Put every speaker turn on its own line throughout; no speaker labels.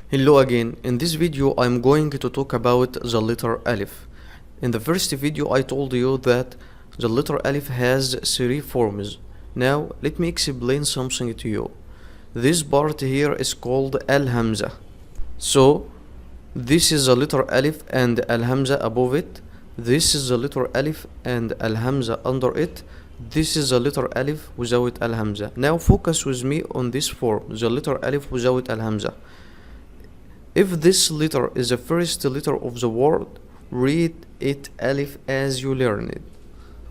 Hello again. In this video I'm going to talk about the letter alif. In the first video I told you that the letter alif has three forms. Now let me explain something to you. This part here is called al-hamza. So this is the letter alif and al-hamza above it. This is the letter alif and al-hamza under it. This is the letter alif without al-hamza. Now focus with me on this form, the letter alif without al-hamza. If this letter is the first letter of the word, read it alif as you learn it.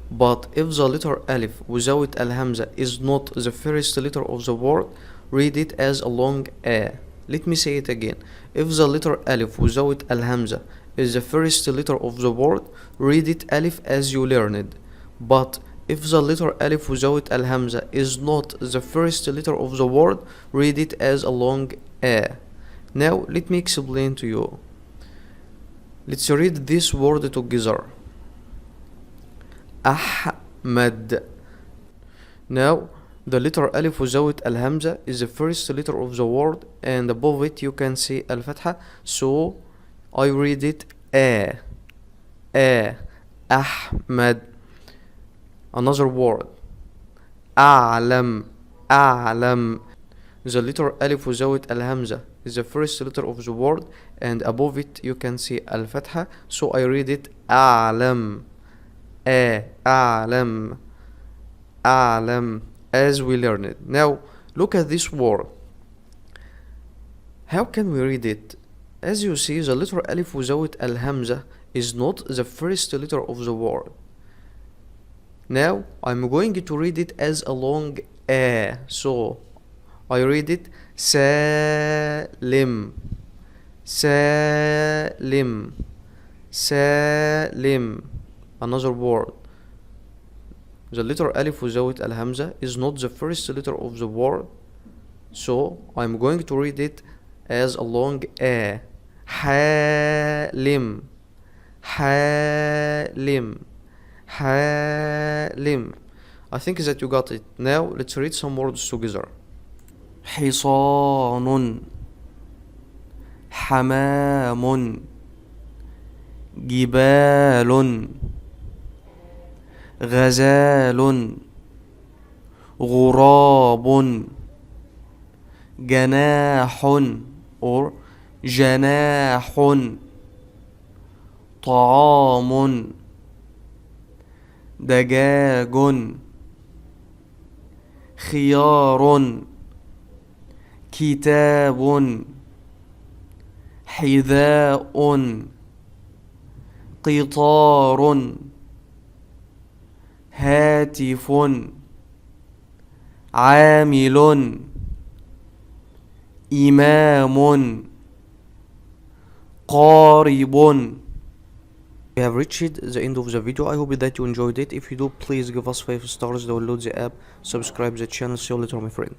But if the letter alif without al-hamza is not the first letter of the word, read it as a long a. Let me say it again. If the letter alif without al-hamza is the first letter of the word, read it alif as you learn it. But if the letter alif without al-hamza is not the first letter of the word, read it as a long a. Now let me explain to you. Let's read this word together. Ahmad. Now the letter alif without al-hamza is the first letter of the word, and above it you can see al-fatha, so I read it a. Ahmad. Another word. A'lam. The letter alif without al-hamza is the first letter of the word, and above it you can see al-fatha, so I read it a'lam. A'lam, as we learn it. Now look at this word. How can we read it? As you see, the letter alif without al-hamza is not the first letter of the word. Now I'm going to read it as a long a, so I read it salim. Another word. The letter alif without al-hamza is not the first letter of the word, so I'm going to read it as a long a. Halim. I think that you got it. Now let's read some words together. حصان حمام جبال غزال غراب جناح or جناح طعام دجاج خيار كتاب حذاء قطار هاتف عامل إمام قارب. We have reached the end of the video. I hope that you enjoyed it. If you do, please give us 5 stars, download the app, subscribe the channel. See you later, my friend.